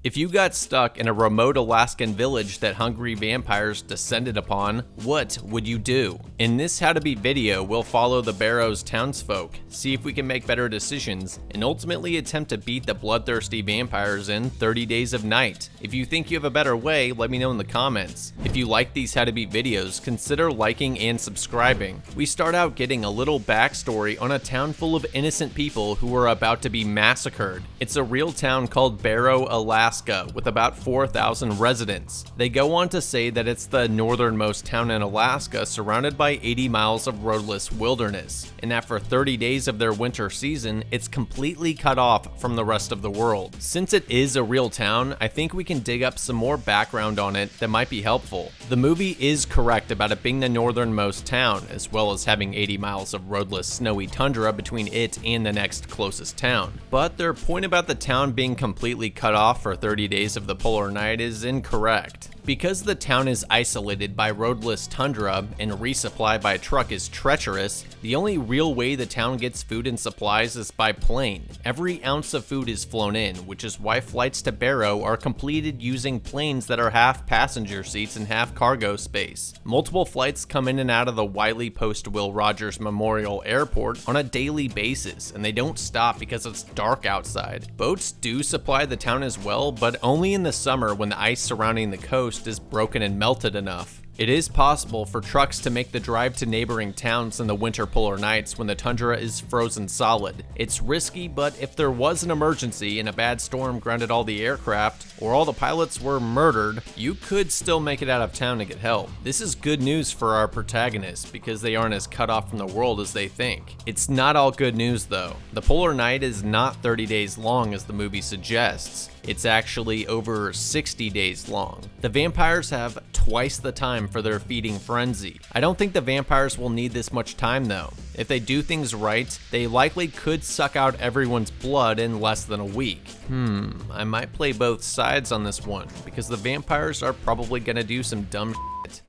If you got stuck in a remote Alaskan village that hungry vampires descended upon, what would you do? In this How to Beat video, we'll follow the Barrows townsfolk, see if we can make better decisions, and ultimately attempt to beat the bloodthirsty vampires in 30 Days of Night. If you think you have a better way, let me know in the comments. If you like these How to Beat videos, consider liking and subscribing. We start out getting a little backstory on a town full of innocent people who are about to be massacred. It's a real town called Barrow, Alaska, with about 4,000 residents. They go on to say that it's the northernmost town in Alaska, surrounded by 80 miles of roadless wilderness, and that for 30 days of their winter season, it's completely cut off from the rest of the world. Since it is a real town, I think we can dig up some more background on it that might be helpful. The movie is correct about it being the northernmost town, as well as having 80 miles of roadless snowy tundra between it and the next closest town. But their point about the town being completely cut off for 30 days of the polar night is incorrect. Because the town is isolated by roadless tundra and resupply by truck is treacherous, the only real way the town gets food and supplies is by plane. Every ounce of food is flown in, which is why flights to Barrow are completed using planes that are half passenger seats and half cargo space. Multiple flights come in and out of the Wiley Post Will Rogers Memorial Airport on a daily basis, and they don't stop because it's dark outside. Boats do supply the town as well, but only in the summer when the ice surrounding the coast is broken and melted enough. It is possible for trucks to make the drive to neighboring towns in the winter polar nights when the tundra is frozen solid. It's risky, but if there was an emergency and a bad storm grounded all the aircraft, or all the pilots were murdered, you could still make it out of town to get help. This is good news for our protagonists because they aren't as cut off from the world as they think. It's not all good news though. The polar night is not 30 days long as the movie suggests. It's actually over 60 days long. The vampires have twice the time for their feeding frenzy. I don't think the vampires will need this much time though. If they do things right, they likely could suck out everyone's blood in less than a week. I might play both sides on this one, because the vampires are probably gonna do some dumb shit.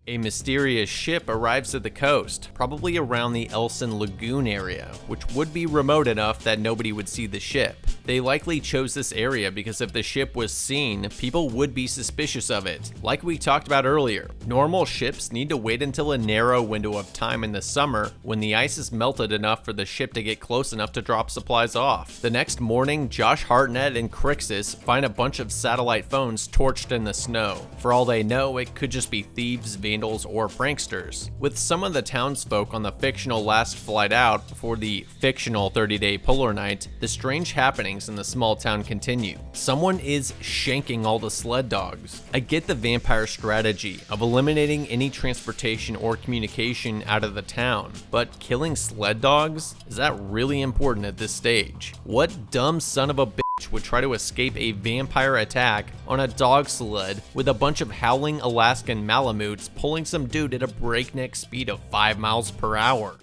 A mysterious ship arrives at the coast, probably around the Elson Lagoon area, which would be remote enough that nobody would see the ship. They likely chose this area because if the ship was seen, people would be suspicious of it. Like we talked about earlier, normal ships need to wait until a narrow window of time in the summer when the ice is melted enough for the ship to get close enough to drop supplies off. The next morning, Josh Hartnett and Crixus find a bunch of satellite phones torched in the snow. For all they know, it could just be thieves, vandals, or pranksters. With some of the townsfolk on the fictional last flight out before the fictional 30-day polar night, the strange happenings in the small town continue. Someone is shanking all the sled dogs. I get the vampire strategy of eliminating any transportation or communication out of the town, but killing sled dogs? Is that really important at this stage? What dumb son of a bitch would try to escape a vampire attack on a dog sled with a bunch of howling Alaskan Malamutes pulling some dude at a breakneck speed of 5 miles per hour?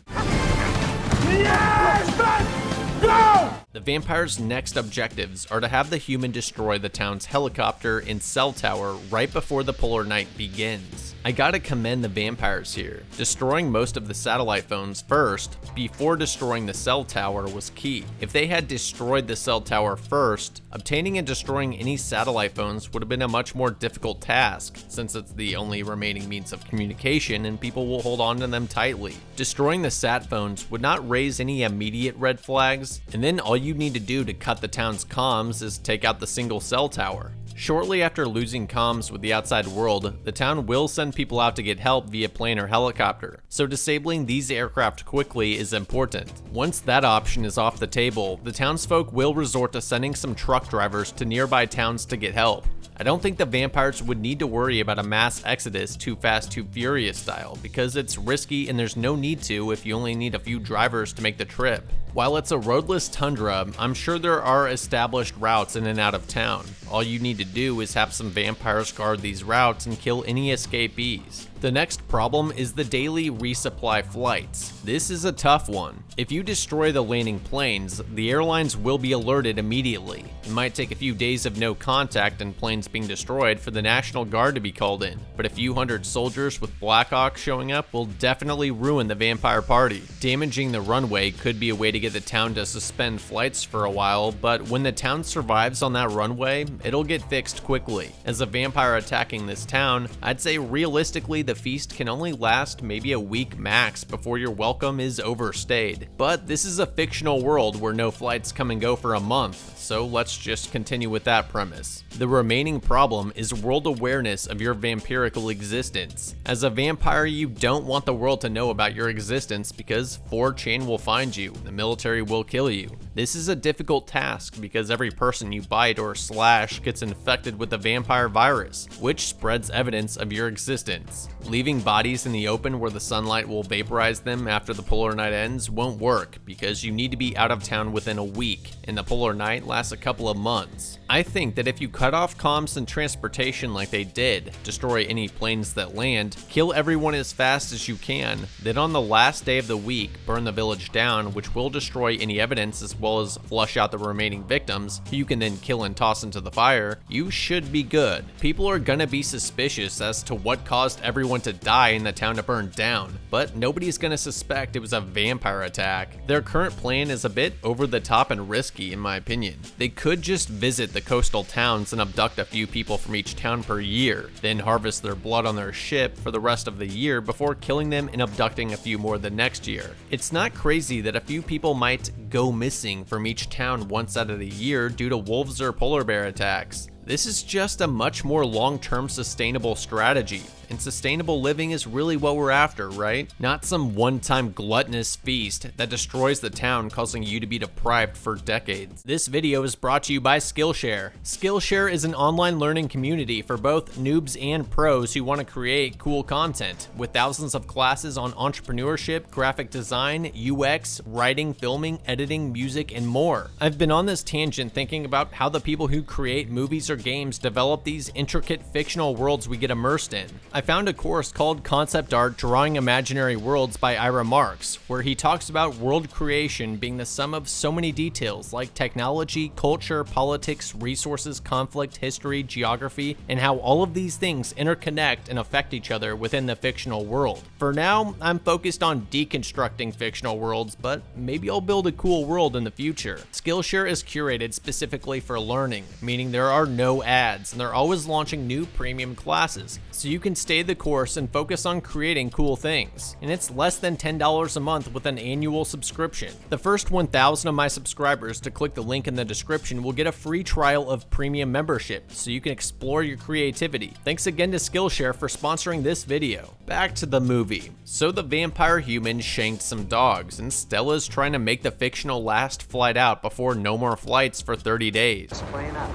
Yes, man! Go! The vampires' next objectives are to have the human destroy the town's helicopter and cell tower right before the polar night begins. I gotta commend the vampires here. Destroying most of the satellite phones first, before destroying the cell tower, was key. If they had destroyed the cell tower first, obtaining and destroying any satellite phones would have been a much more difficult task, since it's the only remaining means of communication and people will hold on to them tightly. Destroying the sat phones would not raise any immediate red flags, and then all you need to do to cut the town's comms is take out the single cell tower. Shortly after losing comms with the outside world, the town will send people out to get help via plane or helicopter, so disabling these aircraft quickly is important. Once that option is off the table, the townsfolk will resort to sending some truck drivers to nearby towns to get help. I don't think the vampires would need to worry about a mass exodus Too Fast, Too Furious style, because it's risky and there's no need to if you only need a few drivers to make the trip. While it's a roadless tundra, I'm sure there are established routes in and out of town. All you need to do is have some vampires guard these routes and kill any escapees. The next problem is the daily resupply flights. This is a tough one. If you destroy the landing planes, the airlines will be alerted immediately. It might take a few days of no contact and planes being destroyed for the National Guard to be called in, but a few hundred soldiers with Blackhawks showing up will definitely ruin the vampire party. Damaging the runway could be a way to get the town to suspend flights for a while, but when the town survives on that runway, it'll get fixed quickly. As a vampire attacking this town, I'd say realistically the feast can only last maybe a week max before your welcome is overstayed. But this is a fictional world where no flights come and go for a month, so let's just continue with that premise. The remaining problem is world awareness of your vampirical existence. As a vampire, you don't want the world to know about your existence because 4chan will find you, the military will kill you. This is a difficult task because every person you bite or slash gets infected with the vampire virus, which spreads evidence of your existence. Leaving bodies in the open where the sunlight will vaporize them after the polar night ends won't work because you need to be out of town within a week, and the polar night lasts a couple of months. I think that if you cut off comms and transportation like they did, destroy any planes that land, kill everyone as fast as you can, then on the last day of the week, burn the village down, which will destroy any evidence as well as flush out the remaining victims, who you can then kill and toss into the fire, you should be good. People are gonna be suspicious as to what caused everyone to die and the town to burn down, but nobody's gonna suspect it was a vampire attack. Their current plan is a bit over the top and risky in my opinion. They could just visit the coastal towns and abduct a few people from each town per year, then harvest their blood on their ship for the rest of the year before killing them and abducting a few more the next year. It's not crazy that a few people might go missing from each town once out of the year due to wolves or polar bear attacks. This is just a much more long-term sustainable strategy, and sustainable living is really what we're after, right? Not some one-time gluttonous feast that destroys the town, causing you to be deprived for decades. This video is brought to you by Skillshare. Skillshare is an online learning community for both noobs and pros who want to create cool content, with thousands of classes on entrepreneurship, graphic design, UX, writing, filming, editing, music, and more. I've been on this tangent thinking about how the people who create movies or games develop these intricate fictional worlds we get immersed in. I found a course called Concept Art Drawing Imaginary Worlds by Ira Marks, where he talks about world creation being the sum of so many details like technology, culture, politics, resources, conflict, history, geography, and how all of these things interconnect and affect each other within the fictional world. For now, I'm focused on deconstructing fictional worlds, but maybe I'll build a cool world in the future. Skillshare is curated specifically for learning, meaning there are no ads, and they're always launching new premium classes, so you can stay the course and focus on creating cool things. And it's less than $10 a month with an annual subscription. The first 1,000 of my subscribers to click the link in the description will get a free trial of premium membership, so you can explore your creativity. Thanks again to Skillshare for sponsoring this video. Back to the movie. So the vampire human shanked some dogs, and Stella's trying to make the fictional last flight out before no more flights for 30 days. Playing up.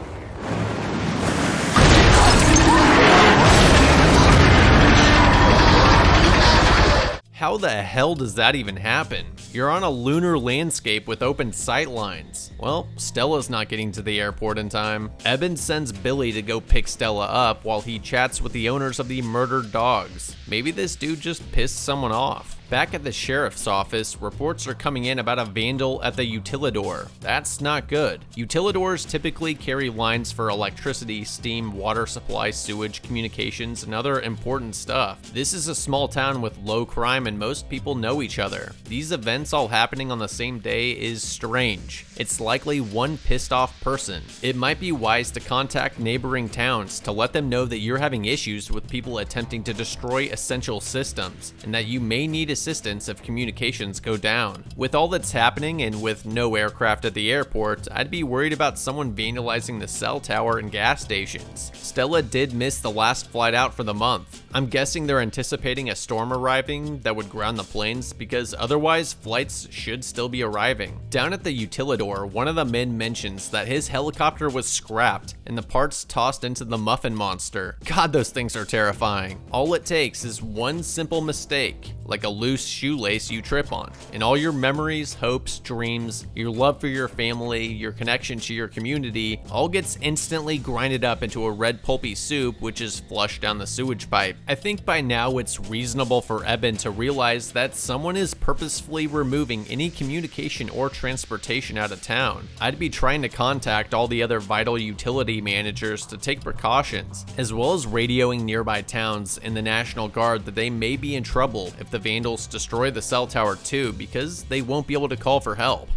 How the hell does that even happen? You're on a lunar landscape with open sight lines. Well, Stella's not getting to the airport in time. Eben sends Billy to go pick Stella up while he chats with the owners of the murdered dogs. Maybe this dude just pissed someone off. Back at the sheriff's office, reports are coming in about a vandal at the utilidor. That's not good. Utilidors typically carry lines for electricity, steam, water supply, sewage, communications, and other important stuff. This is a small town with low crime and most people know each other. These events all happening on the same day is strange. It's likely one pissed off person. It might be wise to contact neighboring towns to let them know that you're having issues with people attempting to destroy essential systems, and that you may need assistance if communications go down. With all that's happening and with no aircraft at the airport, I'd be worried about someone vandalizing the cell tower and gas stations. Stella did miss the last flight out for the month. I'm guessing they're anticipating a storm arriving that would ground the planes, because otherwise flights should still be arriving. Down at the utilidor, one of the men mentions that his helicopter was scrapped and the parts tossed into the muffin monster. God, those things are terrifying. All it takes is one simple mistake like a loose shoelace you trip on. And all your memories, hopes, dreams, your love for your family, your connection to your community, all gets instantly grinded up into a red pulpy soup which is flushed down the sewage pipe. I think by now it's reasonable for Eben to realize that someone is purposefully removing any communication or transportation out of town. I'd be trying to contact all the other vital utility managers to take precautions, as well as radioing nearby towns and the National Guard that they may be in trouble if the vandals destroy the cell tower too, because they won't be able to call for help.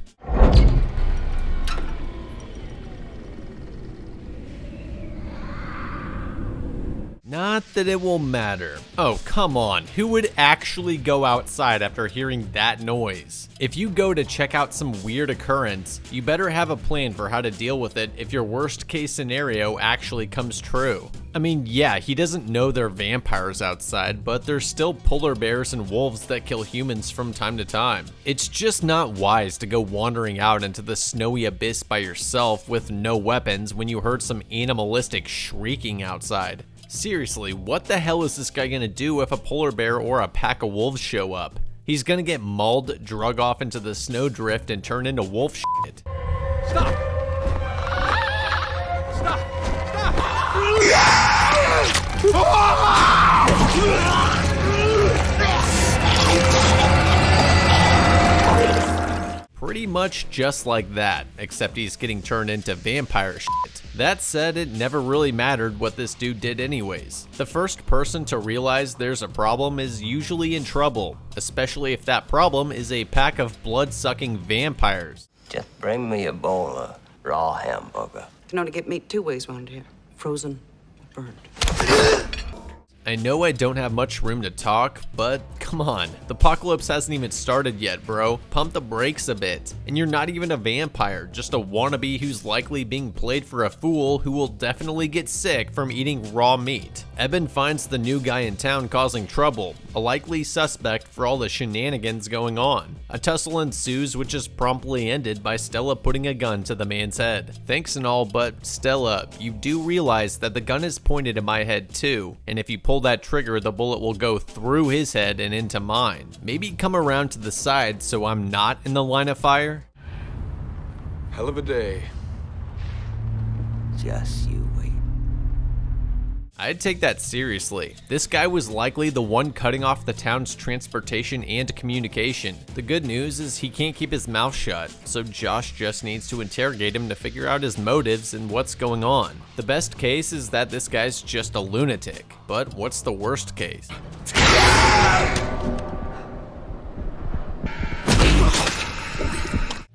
Not that it will matter. Oh, come on. Who would actually go outside after hearing that noise? If you go to check out some weird occurrence, you better have a plan for how to deal with it if your worst case scenario actually comes true. I mean, yeah, he doesn't know there are vampires outside, but there's still polar bears and wolves that kill humans from time to time. It's just not wise to go wandering out into the snowy abyss by yourself with no weapons when you heard some animalistic shrieking outside. Seriously, what the hell is this guy gonna do if a polar bear or a pack of wolves show up? He's gonna get mauled, drug off into the snowdrift, and turn into wolf shit. Stop! Stop! Pretty much just like that, except he's getting turned into vampire shit. That said, it never really mattered what this dude did anyways. The first person to realize there's a problem is usually in trouble, especially if that problem is a pack of blood-sucking vampires. Just bring me a bowl of raw hamburger. You know to get meat two ways around here. Frozen or burned. I know I don't have much room to talk, but come on. The apocalypse hasn't even started yet, bro. Pump the brakes a bit. And you're not even a vampire, just a wannabe who's likely being played for a fool who will definitely get sick from eating raw meat. Eben finds the new guy in town causing trouble, a likely suspect for all the shenanigans going on. A tussle ensues, which is promptly ended by Stella putting a gun to the man's head. Thanks and all, but Stella, you do realize that the gun is pointed at my head too, and if you pull that trigger, the bullet will go through his head and into mine. Maybe come around to the side so I'm not in the line of fire? Hell of a day. Just you wait. I'd take that seriously. This guy was likely the one cutting off the town's transportation and communication. The good news is he can't keep his mouth shut, so Josh just needs to interrogate him to figure out his motives and what's going on. The best case is that this guy's just a lunatic, but what's the worst case?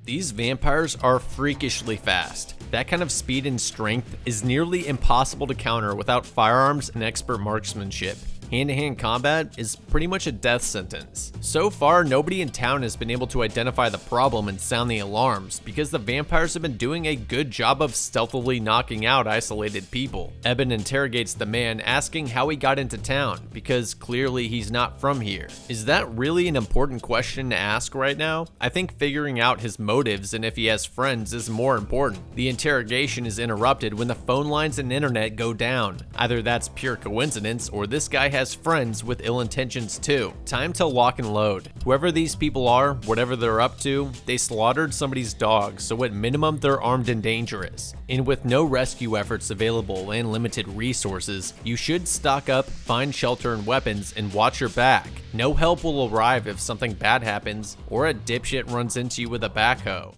These vampires are freakishly fast. That kind of speed and strength is nearly impossible to counter without firearms and expert marksmanship. Hand-to-hand combat is pretty much a death sentence. So far, nobody in town has been able to identify the problem and sound the alarms because the vampires have been doing a good job of stealthily knocking out isolated people. Eben interrogates the man, asking how he got into town because clearly he's not from here. Is that really an important question to ask right now? I think figuring out his motives and if he has friends is more important. The interrogation is interrupted when the phone lines and internet go down. Either that's pure coincidence or this guy has friends with ill intentions too. Time to lock and load. Whoever these people are, whatever they're up to, they slaughtered somebody's dog, so at minimum they're armed and dangerous. And with no rescue efforts available and limited resources, you should stock up, find shelter and weapons, and watch your back. No help will arrive if something bad happens or a dipshit runs into you with a backhoe.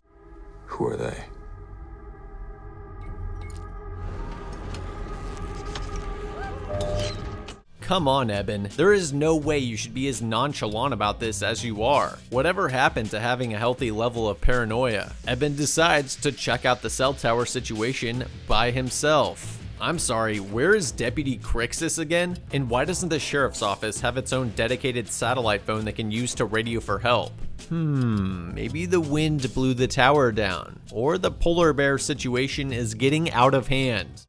Who are they? Come on, Eben. There is no way you should be as nonchalant about this as you are. Whatever happened to having a healthy level of paranoia? Eben decides to check out the cell tower situation by himself. I'm sorry, where is Deputy Crixus again? And why doesn't the sheriff's office have its own dedicated satellite phone they can use to radio for help? Maybe the wind blew the tower down, or the polar bear situation is getting out of hand.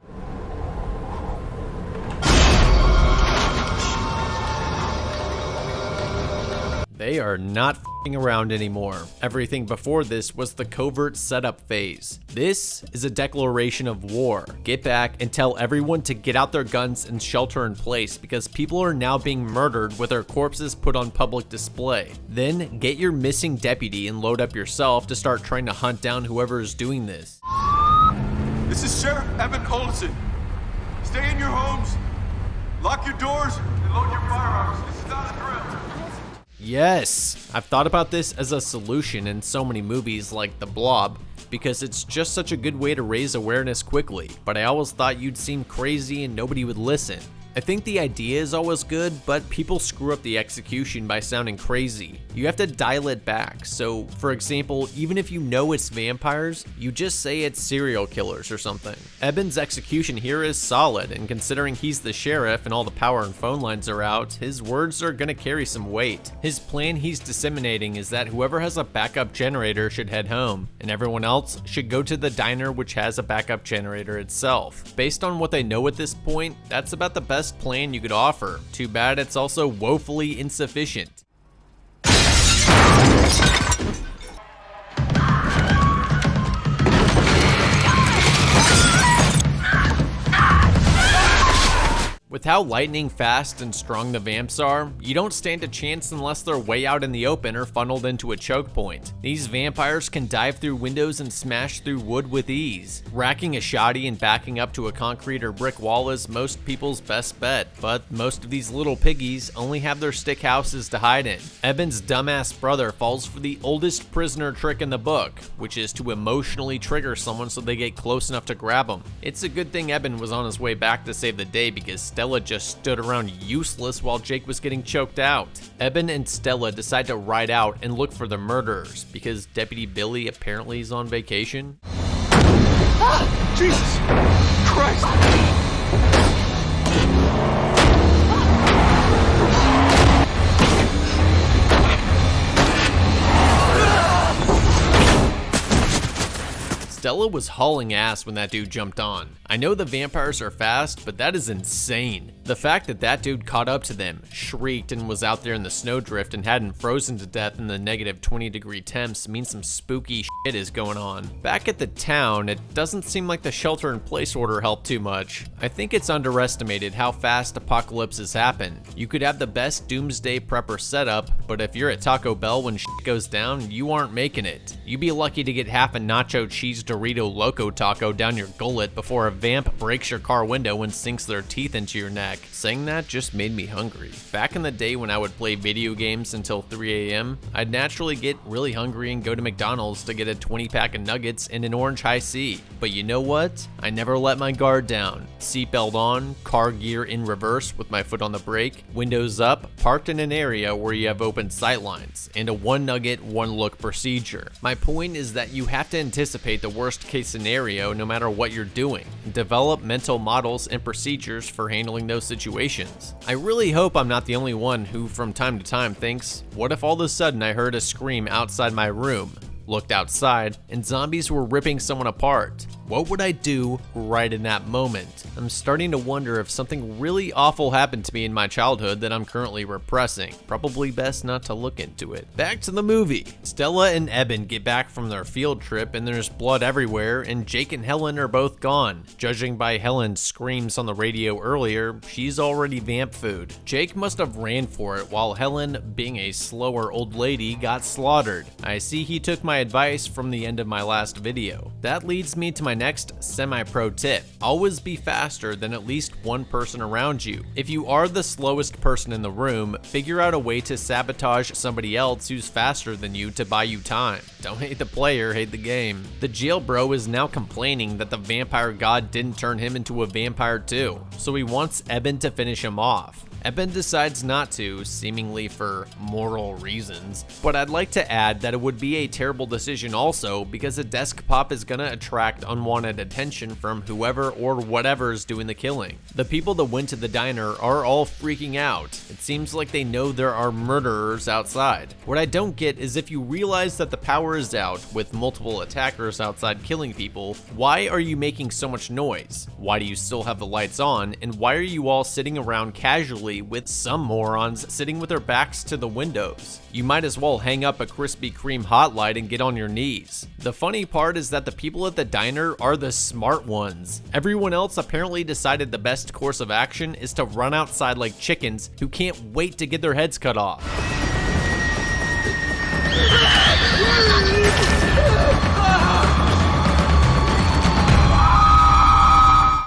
They are not f***ing around anymore. Everything before this was the covert setup phase. This is a declaration of war. Get back and tell everyone to get out their guns and shelter in place because people are now being murdered with their corpses put on public display. Then get your missing deputy and load up yourself to start trying to hunt down whoever is doing this. This is Sheriff Evan Olson. Stay in your homes, lock your doors, and load your firearms. This is not a drill. Yes, I've thought about this as a solution in so many movies like The Blob, because it's just such a good way to raise awareness quickly, but I always thought you'd seem crazy and nobody would listen. I think the idea is always good, but people screw up the execution by sounding crazy. You have to dial it back. So, for example, even if you know it's vampires, you just say it's serial killers or something. Eben's execution here is solid, and considering he's the sheriff and all the power and phone lines are out, his words are gonna carry some weight. His plan he's disseminating is that whoever has a backup generator should head home, and everyone else should go to the diner which has a backup generator itself. Based on what they know at this point, that's about the best plan you could offer. Too bad it's also woefully insufficient. With how lightning fast and strong the vamps are, you don't stand a chance unless they're way out in the open or funneled into a choke point. These vampires can dive through windows and smash through wood with ease. Racking a shoddy and backing up to a concrete or brick wall is most people's best bet, but most of these little piggies only have their stick houses to hide in. Eben's dumbass brother falls for the oldest prisoner trick in the book, which is to emotionally trigger someone so they get close enough to grab them. It's a good thing Eben was on his way back to save the day because Stella just stood around useless while Jake was getting choked out. Eben and Stella decide to ride out and look for the murderers because Deputy Billy apparently is on vacation. Jesus Christ! Stella was hauling ass when that dude jumped on. I know the vampires are fast, but that is insane. The fact that that dude caught up to them, shrieked, and was out there in the snowdrift and hadn't frozen to death in the negative 20-degree temps means some spooky shit is going on. Back at the town, it doesn't seem like the shelter-in-place order helped too much. I think it's underestimated how fast apocalypses happen. You could have the best doomsday prepper setup, but if you're at Taco Bell when shit goes down, you aren't making it. You'd be lucky to get half a nacho cheese Dorito Loco taco down your gullet before a vamp breaks your car window and sinks their teeth into your neck. Saying that just made me hungry. Back in the day when I would play video games until 3 a.m., I'd naturally get really hungry and go to McDonald's to get a 20-pack of nuggets and an orange high C. But you know what? I never let my guard down. Seatbelt on, car gear in reverse with my foot on the brake, windows up, parked in an area where you have open sightlines, and a one nugget, one look procedure. My point is that you have to anticipate the worst case scenario no matter what you're doing, and develop mental models and procedures for handling those situations. I really hope I'm not the only one who from time to time thinks, what if all of a sudden I heard a scream outside my room, looked outside, and zombies were ripping someone apart? What would I do right in that moment? I'm starting to wonder if something really awful happened to me in my childhood that I'm currently repressing. Probably best not to look into it. Back to the movie. Stella and Eben get back from their field trip and there's blood everywhere, and Jake and Helen are both gone. Judging by Helen's screams on the radio earlier, she's already vamp food. Jake must have ran for it while Helen, being a slower old lady, got slaughtered. I see he took my advice from the end of my last video. That leads me to my next semi-pro tip. Always be faster than at least one person around you. If you are the slowest person in the room, figure out a way to sabotage somebody else who's faster than you to buy you time. Don't hate the player, hate the game. The jail bro is now complaining that the vampire god didn't turn him into a vampire too, so he wants Eben to finish him off. Eben decides not to, seemingly for moral reasons, but I'd like to add that it would be a terrible decision also because a desk pop is gonna attract unwanted attention from whoever or whatever is doing the killing. The people that went to the diner are all freaking out. It seems like they know there are murderers outside. What I don't get is if you realize that the power is out with multiple attackers outside killing people, why are you making so much noise? Why do you still have the lights on? And why are you all sitting around casually especially with some morons sitting with their backs to the windows. You might as well hang up a Krispy Kreme hot light and get on your knees. The funny part is that the people at the diner are the smart ones. Everyone else apparently decided the best course of action is to run outside like chickens who can't wait to get their heads cut off.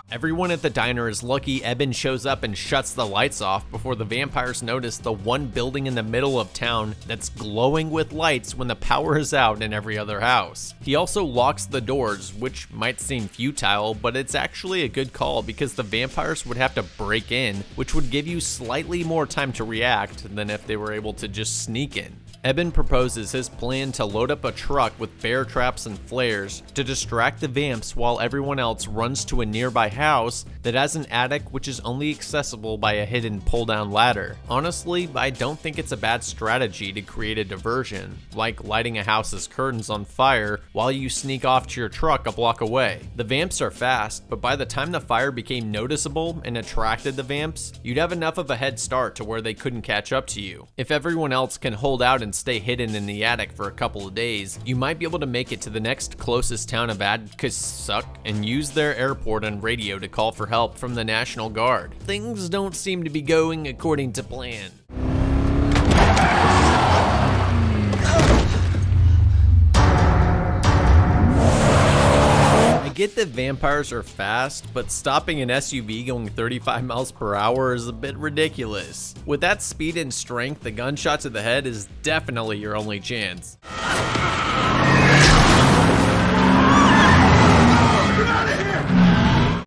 Everyone at the diner is lucky Eben shows up and shuts the lights off before the vampires notice the one building in the middle of town that's glowing with lights when the power is out in every other house. He also locks the doors, which might seem futile, but it's actually a good call because the vampires would have to break in, which would give you slightly more time to react than if they were able to just sneak in. Eben proposes his plan to load up a truck with bear traps and flares to distract the vamps while everyone else runs to a nearby house that has an attic which is only accessible by a hidden pull-down ladder. Honestly, I don't think it's a bad strategy to create a diversion, like lighting a house's curtains on fire while you sneak off to your truck a block away. The vamps are fast, but by the time the fire became noticeable and attracted the vamps, you'd have enough of a head start to where they couldn't catch up to you. If everyone else can hold out and stay hidden in the attic for a couple of days, you might be able to make it to the next closest town of Adkasuck and use their airport and radio to call for help from the National Guard. Things don't seem to be going according to plan. I get that vampires are fast, but stopping an SUV going 35 miles per hour is a bit ridiculous. With that speed and strength, the gunshot to the head is definitely your only chance.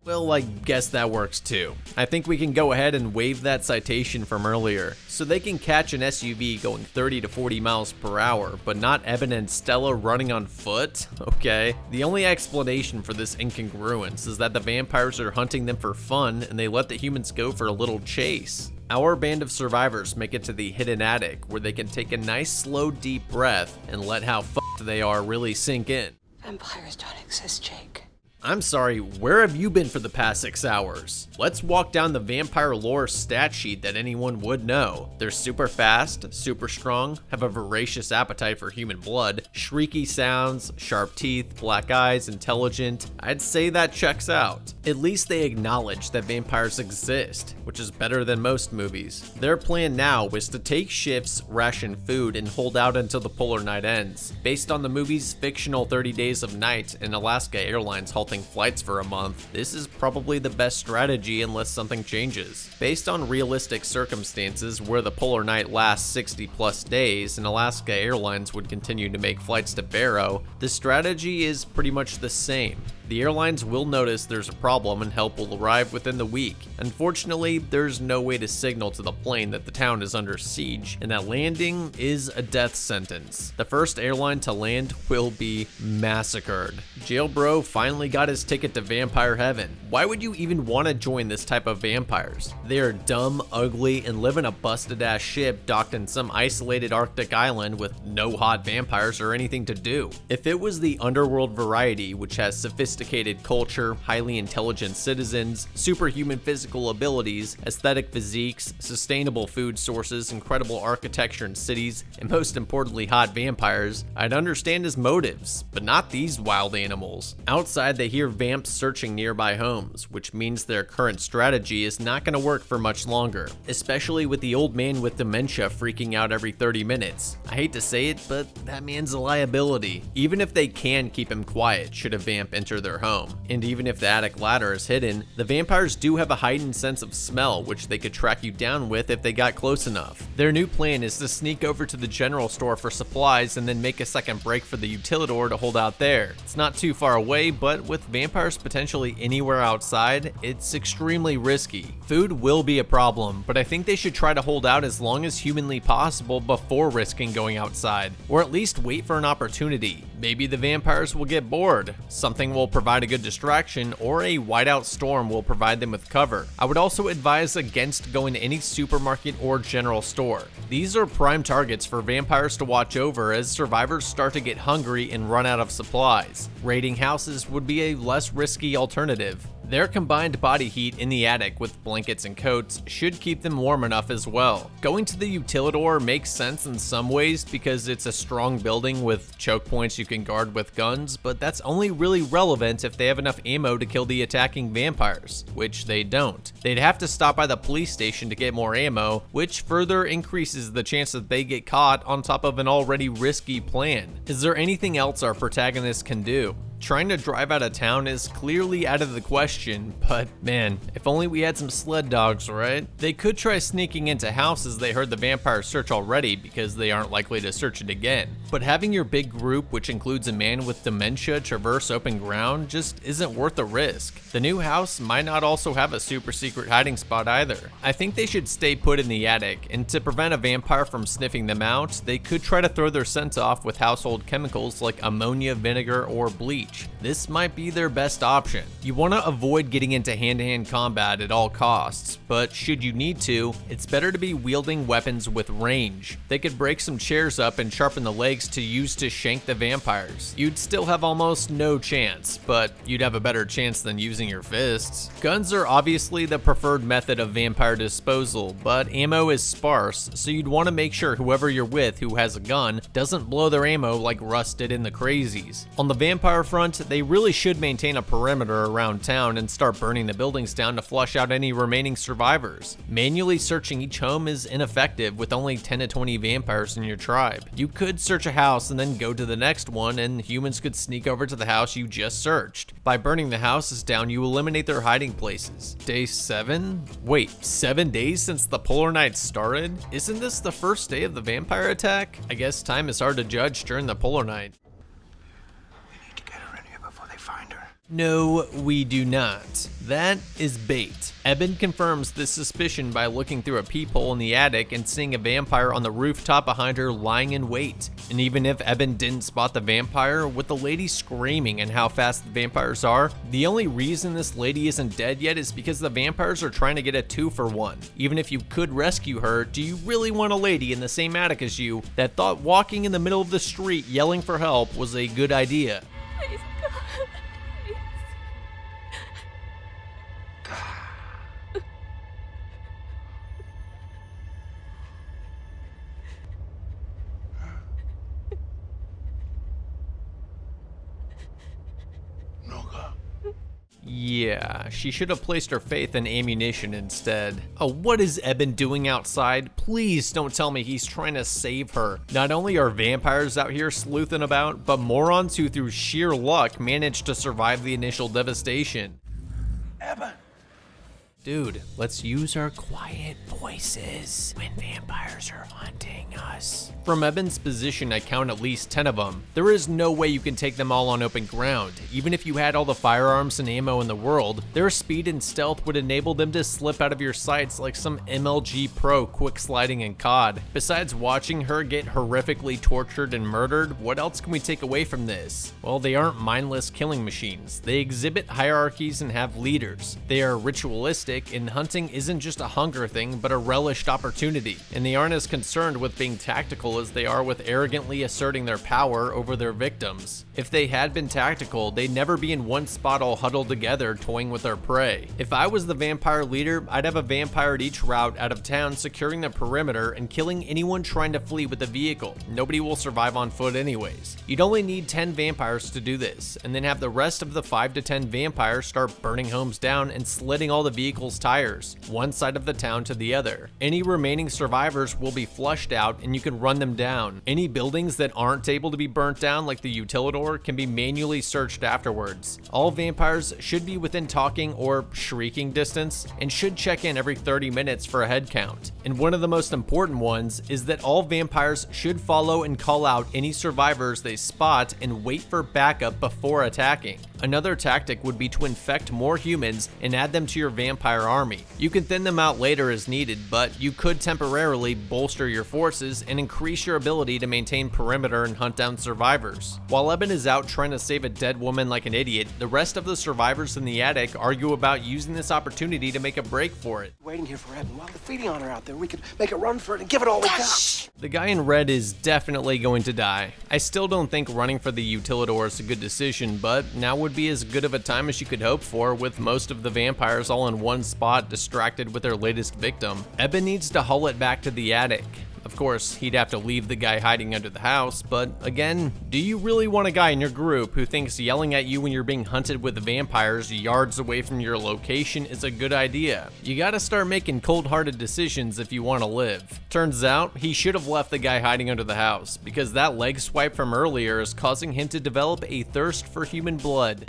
Well, I guess that works too. I think we can go ahead and waive that citation from earlier, so they can catch an SUV going 30 to 40 miles per hour, but not Eben and Stella running on foot? Okay. The only explanation for this incongruence is that the vampires are hunting them for fun and they let the humans go for a little chase. Our band of survivors make it to the hidden attic where they can take a nice slow deep breath and let how fucked they are really sink in. Vampires don't exist, Jake. I'm sorry, where have you been for the past 6 hours? Let's walk down the vampire lore stat sheet that anyone would know. They're super fast, super strong, have a voracious appetite for human blood, shrieky sounds, sharp teeth, black eyes, intelligent. I'd say that checks out. At least they acknowledge that vampires exist, which is better than most movies. Their plan now is to take shifts, ration food, and hold out until the polar night ends. Based on the movie's fictional 30 Days of Night and Alaska Airlines halting flights for a month, this is probably the best strategy unless something changes. Based on realistic circumstances where the polar night lasts 60 plus days and Alaska Airlines would continue to make flights to Barrow, the strategy is pretty much the same. The airlines will notice there's a problem and help will arrive within the week. Unfortunately, there's no way to signal to the plane that the town is under siege and that landing is a death sentence. The first airline to land will be massacred. Jailbro finally got his ticket to vampire heaven. Why would you even want to join this type of vampires? They are dumb, ugly, and live in a busted ass ship docked in some isolated Arctic island with no hot vampires or anything to do. If it was the underworld variety, which has sophisticated culture, highly intelligent citizens, superhuman physical abilities, aesthetic physiques, sustainable food sources, incredible architecture and cities, and most importantly hot vampires, I'd understand his motives, but not these wild animals. Outside they hear vamps searching nearby homes, which means their current strategy is not going to work for much longer, especially with the old man with dementia freaking out every 30 minutes. I hate to say it, but that man's a liability. Even if they can keep him quiet should a vamp enter their home. And even if the attic ladder is hidden, the vampires do have a heightened sense of smell which they could track you down with if they got close enough. Their new plan is to sneak over to the general store for supplies and then make a second break for the utilidor to hold out there. It's not too far away, but with vampires potentially anywhere outside, it's extremely risky. Food will be a problem, but I think they should try to hold out as long as humanly possible before risking going outside, or at least wait for an opportunity. Maybe the vampires will get bored, something will provide a good distraction, or a whiteout storm will provide them with cover. I would also advise against going to any supermarket or general store. These are prime targets for vampires to watch over as survivors start to get hungry and run out of supplies. Raiding houses would be a less risky alternative. Their combined body heat in the attic with blankets and coats should keep them warm enough as well. Going to the utilidor makes sense in some ways because it's a strong building with choke points you can guard with guns, but that's only really relevant if they have enough ammo to kill the attacking vampires, which they don't. They'd have to stop by the police station to get more ammo, which further increases the chance that they get caught on top of an already risky plan. Is there anything else our protagonist can do? Trying to drive out of town is clearly out of the question, but man, if only we had some sled dogs, right? They could try sneaking into houses they heard the vampires search already because they aren't likely to search it again. But having your big group, which includes a man with dementia, traverse open ground just isn't worth the risk. The new house might not also have a super secret hiding spot either. I think they should stay put in the attic, and to prevent a vampire from sniffing them out, they could try to throw their scent off with household chemicals like ammonia, vinegar, or bleach. This might be their best option. You want to avoid getting into hand-to-hand combat at all costs, but should you need to, it's better to be wielding weapons with range. They could break some chairs up and sharpen the legs to use to shank the vampires. You'd still have almost no chance, but you'd have a better chance than using your fists. Guns are obviously the preferred method of vampire disposal, but ammo is sparse, so you'd want to make sure whoever you're with who has a gun doesn't blow their ammo like Russ did in the Crazies. On the vampire front, they really should maintain a perimeter around town and start burning the buildings down to flush out any remaining survivors. Manually searching each home is ineffective with only 10 to 20 vampires in your tribe. You could search a house and then go to the next one, and humans could sneak over to the house you just searched. By burning the houses down, you eliminate their hiding places. Day 7? Wait, 7 days since the polar night started? Isn't this the first day of the vampire attack? I guess time is hard to judge during the polar night. No, we do not. That is bait. Eben confirms this suspicion by looking through a peephole in the attic and seeing a vampire on the rooftop behind her lying in wait. And even if Eben didn't spot the vampire, with the lady screaming and how fast the vampires are, the only reason this lady isn't dead yet is because the vampires are trying to get a 2-for-1. Even if you could rescue her, do you really want a lady in the same attic as you that thought walking in the middle of the street yelling for help was a good idea? Please, God. Yeah, she should have placed her faith in ammunition instead. Oh, what is Eben doing outside? Please don't tell me he's trying to save her. Not only are vampires out here sleuthing about, but morons who through sheer luck managed to survive the initial devastation. Eben! Dude, let's use our quiet voices when vampires are hunting us. From Eben's position, I count at least 10 of them. There is no way you can take them all on open ground. Even if you had all the firearms and ammo in the world, their speed and stealth would enable them to slip out of your sights like some MLG pro quick sliding in COD. Besides watching her get horrifically tortured and murdered, what else can we take away from this? Well, they aren't mindless killing machines. They exhibit hierarchies and have leaders. They are ritualistic, and hunting isn't just a hunger thing, but a relished opportunity. And they aren't as concerned with being tactical as they are with arrogantly asserting their power over their victims. If they had been tactical, they'd never be in one spot all huddled together toying with their prey. If I was the vampire leader, I'd have a vampire at each route out of town securing the perimeter and killing anyone trying to flee with a vehicle. Nobody will survive on foot anyways. You'd only need 10 vampires to do this, and then have the rest of the 5 to 10 vampires start burning homes down and slitting all the vehicles tires, one side of the town to the other. Any remaining survivors will be flushed out and you can run them down. Any buildings that aren't able to be burnt down like the utilidor can be manually searched afterwards. All vampires should be within talking or shrieking distance and should check in every 30 minutes for a head count. And one of the most important ones is that all vampires should follow and call out any survivors they spot and wait for backup before attacking. Another tactic would be to infect more humans and add them to your vampire army. You can thin them out later as needed, but you could temporarily bolster your forces and increase your ability to maintain perimeter and hunt down survivors. While Eben is out trying to save a dead woman like an idiot, the rest of the survivors in the attic argue about using this opportunity to make a break for it. Waiting here for Eben. While the feeding on her out there, we could make a run for it and give it all we got. The guy in red is definitely going to die. I still don't think running for the utilidor is a good decision, but now would would be as good of a time as you could hope for, with most of the vampires all in one spot distracted with their latest victim. Eben needs to haul it back to the attic. Of course, he'd have to leave the guy hiding under the house, but again, do you really want a guy in your group who thinks yelling at you when you're being hunted with vampires yards away from your location is a good idea? You gotta start making cold-hearted decisions if you want to live. Turns out, he should have left the guy hiding under the house, because that leg swipe from earlier is causing him to develop a thirst for human blood.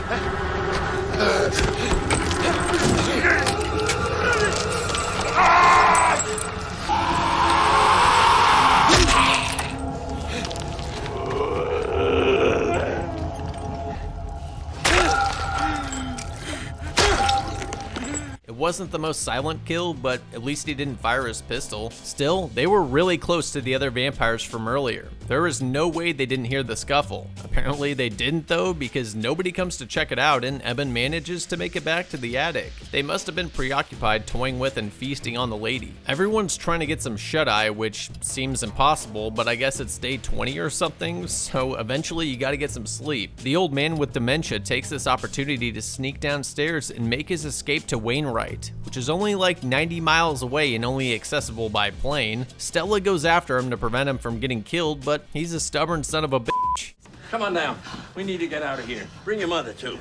It wasn't the most silent kill, but at least he didn't fire his pistol. Still, they were really close to the other vampires from earlier. There is no way they didn't hear the scuffle. Apparently they didn't though, because nobody comes to check it out and Eben manages to make it back to the attic. They must have been preoccupied toying with and feasting on the lady. Everyone's trying to get some shut-eye, which seems impossible, but I guess it's day 20 or something, so eventually you gotta get some sleep. The old man with dementia takes this opportunity to sneak downstairs and make his escape to Wainwright, which is only like 90 miles away and only accessible by plane. Stella goes after him to prevent him from getting killed, but he's a stubborn son of a bitch. Come on now. We need to get out of here. Bring your mother, too.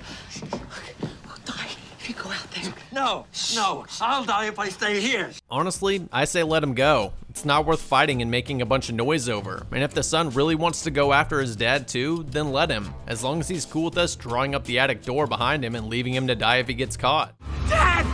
We'll die if you go out there. No, I'll die if I stay here. Honestly, I say let him go. It's not worth fighting and making a bunch of noise over. And if the son really wants to go after his dad too, then let him. As long as he's cool with us drawing up the attic door behind him and leaving him to die if he gets caught. Dad!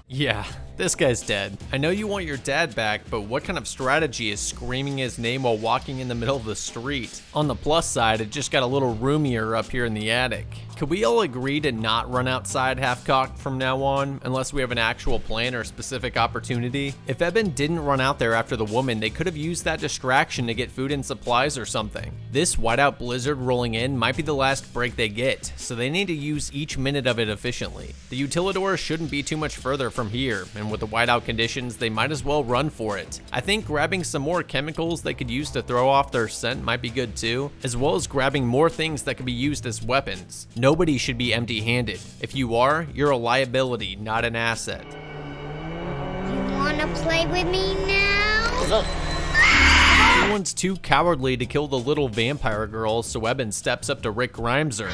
Yeah, this guy's dead. I know you want your dad back, but what kind of strategy is screaming his name while walking in the middle of the street? On the plus side, it just got a little roomier up here in the attic. Could we all agree to not run outside half-cocked from now on, unless we have an actual plan or specific opportunity? If Eben didn't run out there after the woman, they could have used that distraction to get food and supplies or something. This whiteout blizzard rolling in might be the last break they get, so they need to use each minute of it efficiently. The utilidor shouldn't be too much further from here, and with the whiteout conditions, they might as well run for it. I think grabbing some more chemicals they could use to throw off their scent might be good too, as well as grabbing more things that could be used as weapons. Nobody should be empty-handed. If you are, you're a liability, not an asset. You wanna play with me now? Everyone's too cowardly to kill the little vampire girl, so Eben steps up to Rick Grimeser.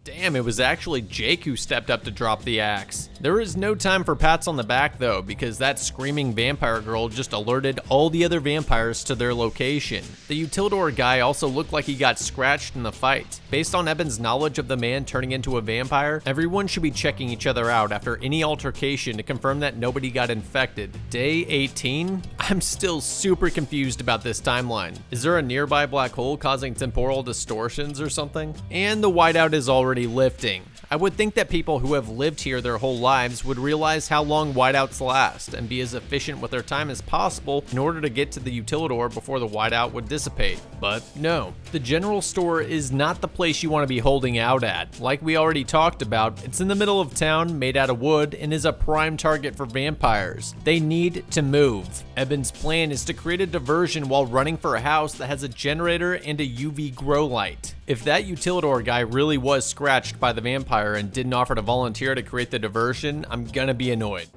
Damn, it was actually Jake who stepped up to drop the axe. There is no time for pats on the back though, because that screaming vampire girl just alerted all the other vampires to their location. The utilidor guy also looked like he got scratched in the fight. Based on Eben's knowledge of the man turning into a vampire, everyone should be checking each other out after any altercation to confirm that nobody got infected. Day 18? I'm still super confused about this timeline. Is there a nearby black hole causing temporal distortions or something? And the whiteout is already lifting. I would think that people who have lived here their whole lives would realize how long whiteouts last and be as efficient with their time as possible in order to get to the utilidor before the whiteout would dissipate. But no, the general store is not the place you want to be holding out at. Like we already talked about, it's in the middle of town, made out of wood, and is a prime target for vampires. They need to move. Eben's plan is to create a diversion while running for a house that has a generator and a UV grow light. If that utilidor guy really was scratched by the vampire and didn't offer to volunteer to create the diversion, I'm gonna be annoyed.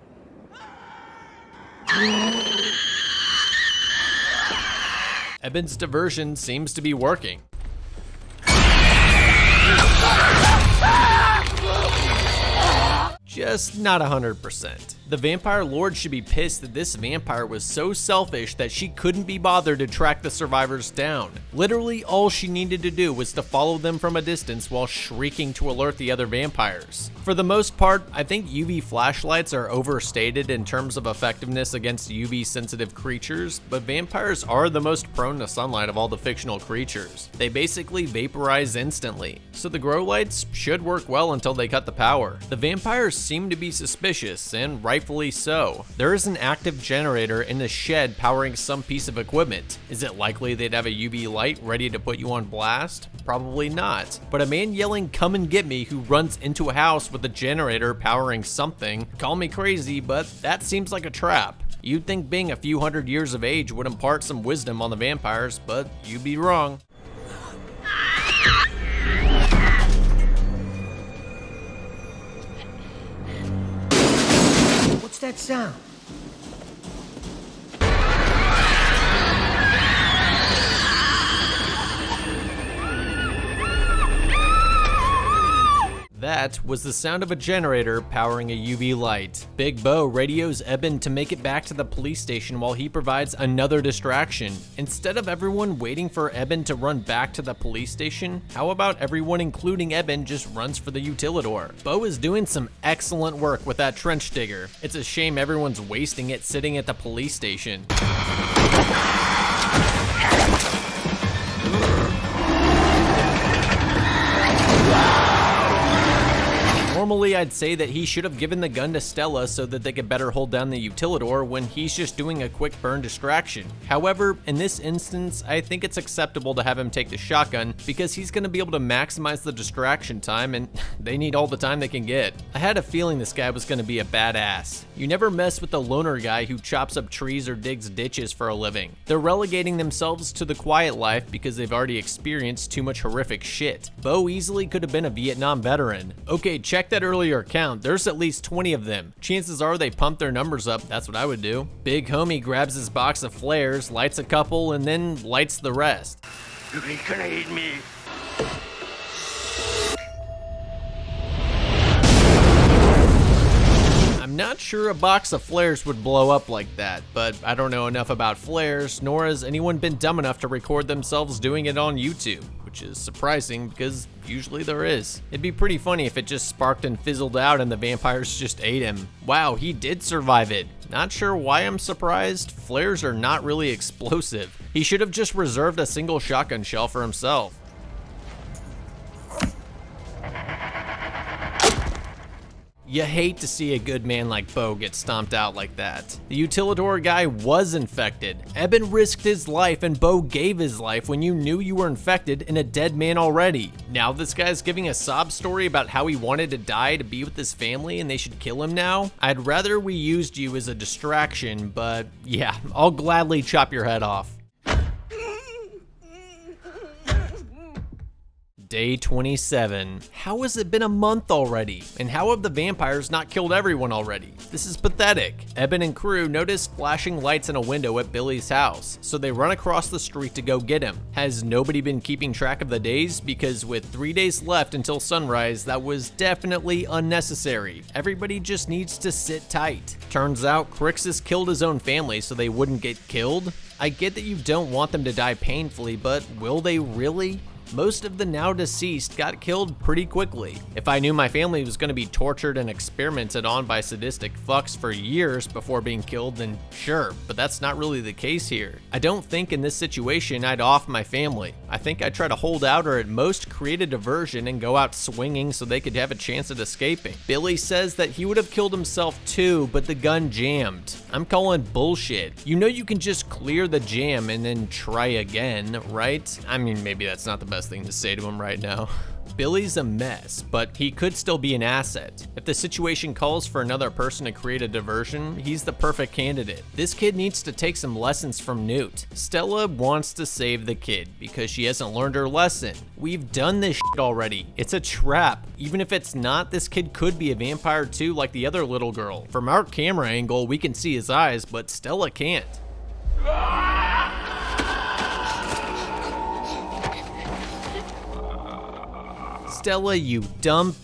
Eben's diversion seems to be working. Just not 100%. The vampire lord should be pissed that this vampire was so selfish that she couldn't be bothered to track the survivors down. Literally, all she needed to do was to follow them from a distance while shrieking to alert the other vampires. For the most part, I think UV flashlights are overstated in terms of effectiveness against UV-sensitive creatures, but vampires are the most prone to sunlight of all the fictional creatures. They basically vaporize instantly, so the grow lights should work well until they cut the power. The vampires seem to be suspicious, and right rightfully so. There is an active generator in the shed powering some piece of equipment. Is it likely they'd have a UV light ready to put you on blast? Probably not. But a man yelling "come and get me" who runs into a house with a generator powering something, call me crazy, but that seems like a trap. You'd think being a few hundred years of age would impart some wisdom on the vampires, but you'd be wrong. What's that sound? That was the sound of a generator powering a UV light. Big Bo radios Eben to make it back to the police station while he provides another distraction. Instead of everyone waiting for Eben to run back to the police station, how about everyone, including Eben, just runs for the utilidor? Bo is doing some excellent work with that trench digger. It's a shame everyone's wasting it sitting at the police station. Normally, I'd say that he should have given the gun to Stella so that they could better hold down the utilidor when he's just doing a quick burn distraction. However, in this instance, I think it's acceptable to have him take the shotgun because he's going to be able to maximize the distraction time, and they need all the time they can get. I had a feeling this guy was going to be a badass. You never mess with the loner guy who chops up trees or digs ditches for a living. They're relegating themselves to the quiet life because they've already experienced too much horrific shit. Bo easily could have been a Vietnam veteran. Okay, check that earlier count. There's at least 20 of them. Chances are they pumped their numbers up. That's what I would do. Big homie grabs his box of flares, lights a couple, and then lights the rest. You betrayed me. I'm not sure a box of flares would blow up like that, but I don't know enough about flares, nor has anyone been dumb enough to record themselves doing it on YouTube, which is surprising because usually there is. It'd be pretty funny if it just sparked and fizzled out and the vampires just ate him. Wow, he did survive it. Not sure why I'm surprised. Flares are not really explosive. He should have just reserved a single shotgun shell for himself. You hate to see a good man like Bo get stomped out like that. The utilidor guy was infected. Eben risked his life and Bo gave his life when you knew you were infected and a dead man already. Now this guy's giving a sob story about how he wanted to die to be with his family and they should kill him now? I'd rather we used you as a distraction, but yeah, I'll gladly chop your head off. Day 27. How has it been a month already? And how have the vampires not killed everyone already? This is pathetic. Eben and crew notice flashing lights in a window at Billy's house, so they run across the street to go get him. Has nobody been keeping track of the days? Because with 3 days left until sunrise, that was definitely unnecessary. Everybody just needs to sit tight. Turns out Crixus killed his own family so they wouldn't get killed. I get that you don't want them to die painfully, but will they really? Most of the now deceased got killed pretty quickly. If I knew my family was going to be tortured and experimented on by sadistic fucks for years before being killed, then sure, but that's not really the case here. I don't think in this situation I'd off my family. I think I'd try to hold out or at most create a diversion and go out swinging so they could have a chance at escaping. Billy says that he would have killed himself too, but the gun jammed. I'm calling bullshit. You know you can just clear the jam and then try again, right? I mean, maybe that's not the best thing to say to him right now. Billy's a mess, but he could still be an asset. If the situation calls for another person to create a diversion, he's the perfect candidate. This kid needs to take some lessons from Newt. Stella wants to save the kid because she hasn't learned her lesson. We've done this shit already. It's a trap. Even if it's not, this kid could be a vampire too, like the other little girl. From our camera angle, we can see his eyes, but Stella can't. Stella, you dumb.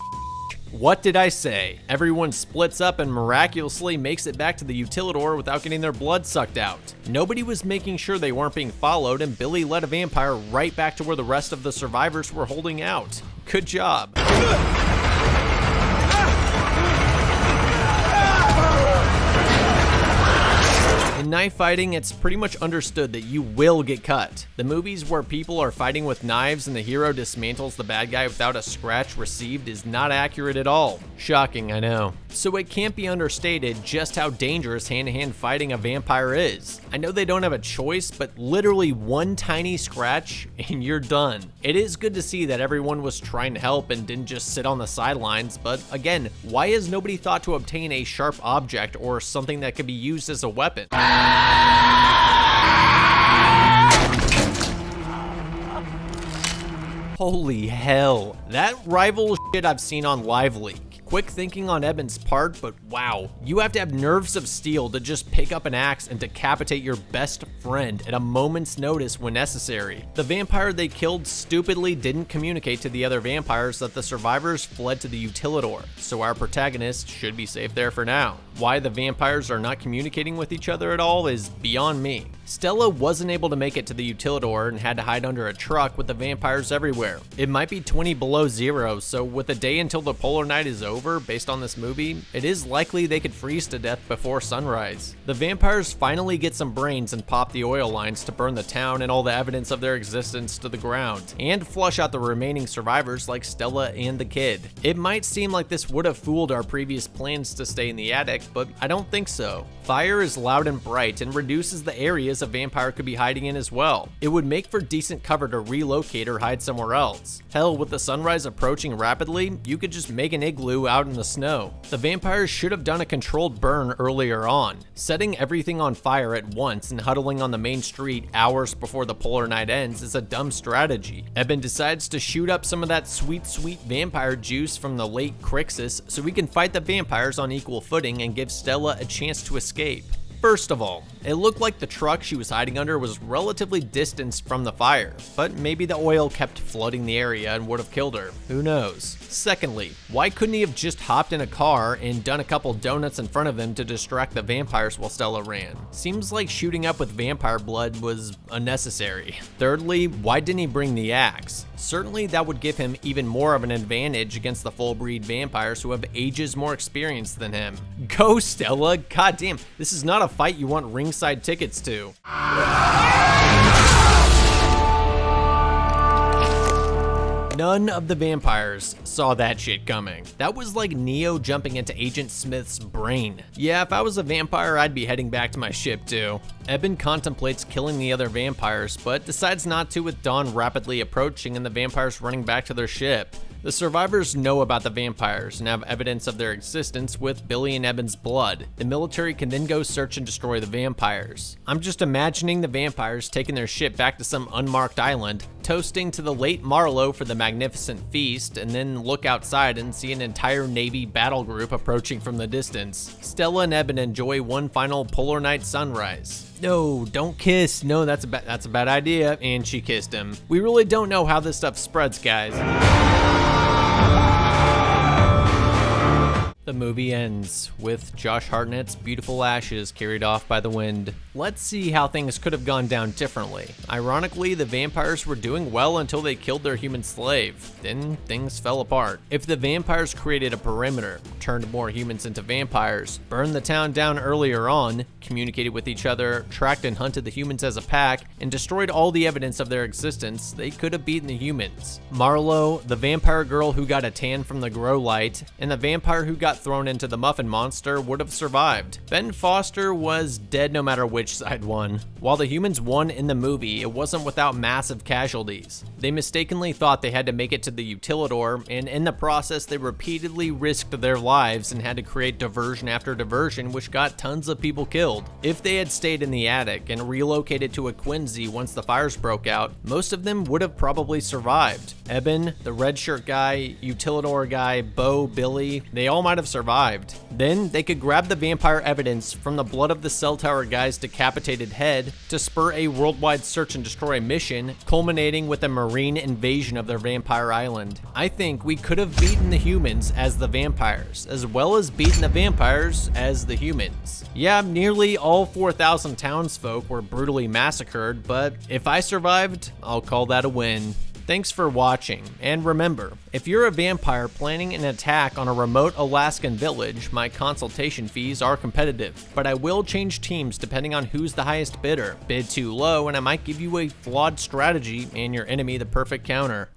What did I say? Everyone splits up and miraculously makes it back to the utilidor without getting their blood sucked out. Nobody was making sure they weren't being followed, and Billy led a vampire right back to where the rest of the survivors were holding out. Good job. In In knife fighting, it's pretty much understood that you will get cut. The movies where people are fighting with knives and the hero dismantles the bad guy without a scratch received is not accurate at all. Shocking, I know. So it can't be understated just how dangerous hand-to-hand fighting a vampire is. I know they don't have a choice, but literally one tiny scratch and you're done. It is good to see that everyone was trying to help and didn't just sit on the sidelines, but again, why has nobody thought to obtain a sharp object or something that could be used as a weapon? Holy hell, that rival shit I've seen on Live Leak. Quick thinking on Eben's part, but wow, you have to have nerves of steel to just pick up an axe and decapitate your best friend at a moment's notice when necessary. The vampire they killed stupidly didn't communicate to the other vampires that the survivors fled to the Utilidor, so our protagonist should be safe there for now. Why the vampires are not communicating with each other at all is beyond me. Stella wasn't able to make it to the Utilidor and had to hide under a truck with the vampires everywhere. It might be 20 below zero, so with a day until the polar night is over, based on this movie, it is likely they could freeze to death before sunrise. The vampires finally get some brains and pop the oil lines to burn the town and all the evidence of their existence to the ground, and flush out the remaining survivors like Stella and the kid. It might seem like this would have fooled our previous plans to stay in the attic, but I don't think so. Fire is loud and bright and reduces the areas a vampire could be hiding in as well. It would make for decent cover to relocate or hide somewhere else. Hell, with the sunrise approaching rapidly, you could just make an igloo out in the snow. The vampires should have done a controlled burn earlier on. Setting everything on fire at once and huddling on the main street hours before the polar night ends is a dumb strategy. Eben decides to shoot up some of that sweet vampire juice from the late Crixus so we can fight the vampires on equal footing and give Stella a chance to escape. First of all, it looked like the truck she was hiding under was relatively distanced from the fire, but maybe the oil kept flooding the area and would have killed her. Who knows? Secondly, why couldn't he have just hopped in a car and done a couple donuts in front of them to distract the vampires while Stella ran? Seems like shooting up with vampire blood was unnecessary. Thirdly, why didn't he bring the axe? Certainly that would give him even more of an advantage against the full breed vampires who have ages more experience than him. Go Stella, goddamn, this is not a fight you want ringside tickets to. None of the vampires saw that shit coming. That was like Neo jumping into Agent Smith's brain. Yeah, if I was a vampire, I'd be heading back to my ship too. Eben contemplates killing the other vampires, but decides not to with dawn rapidly approaching and the vampires running back to their ship. The survivors know about the vampires and have evidence of their existence with Billy and Eben's blood. The military can then go search and destroy the vampires. I'm just imagining the vampires taking their ship back to some unmarked island, toasting to the late Marlowe for the magnificent feast, and then look outside and see an entire Navy battle group approaching from the distance. Stella and Eben enjoy one final polar night sunrise. No, don't kiss. No, that's a bad idea. And she kissed him. We really don't know how this stuff spreads, guys. The movie ends with Josh Hartnett's beautiful ashes carried off by the wind. Let's see how things could have gone down differently. Ironically, the vampires were doing well until they killed their human slave. Then things fell apart. If the vampires created a perimeter, turned more humans into vampires, burned the town down earlier on, communicated with each other, tracked and hunted the humans as a pack, and destroyed all the evidence of their existence, they could have beaten the humans. Marlowe, the vampire girl who got a tan from the grow light, and the vampire who got thrown into the muffin monster would have survived. Ben Foster was dead no matter which side won. While the humans won in the movie, it wasn't without massive casualties. They mistakenly thought they had to make it to the Utilidor, and in the process they repeatedly risked their lives and had to create diversion after diversion, which got tons of people killed. If they had stayed in the attic and relocated to a Quincy once the fires broke out, most of them would have probably survived. Eben, the red shirt guy, Utilidor guy, Bo, Billy, they all might have survived. Then they could grab the vampire evidence from the blood of the cell tower guy's decapitated head to spur a worldwide search and destroy mission, culminating with a marine invasion of their vampire island. I think we could have beaten the humans as the vampires, as well as beaten the vampires as the humans. Yeah, nearly all 4,000 townsfolk were brutally massacred, but if I survived, I'll call that a win. Thanks for watching, and remember, if you're a vampire planning an attack on a remote Alaskan village, my consultation fees are competitive, but I will change teams depending on who's the highest bidder. Bid too low and I might give you a flawed strategy and your enemy the perfect counter.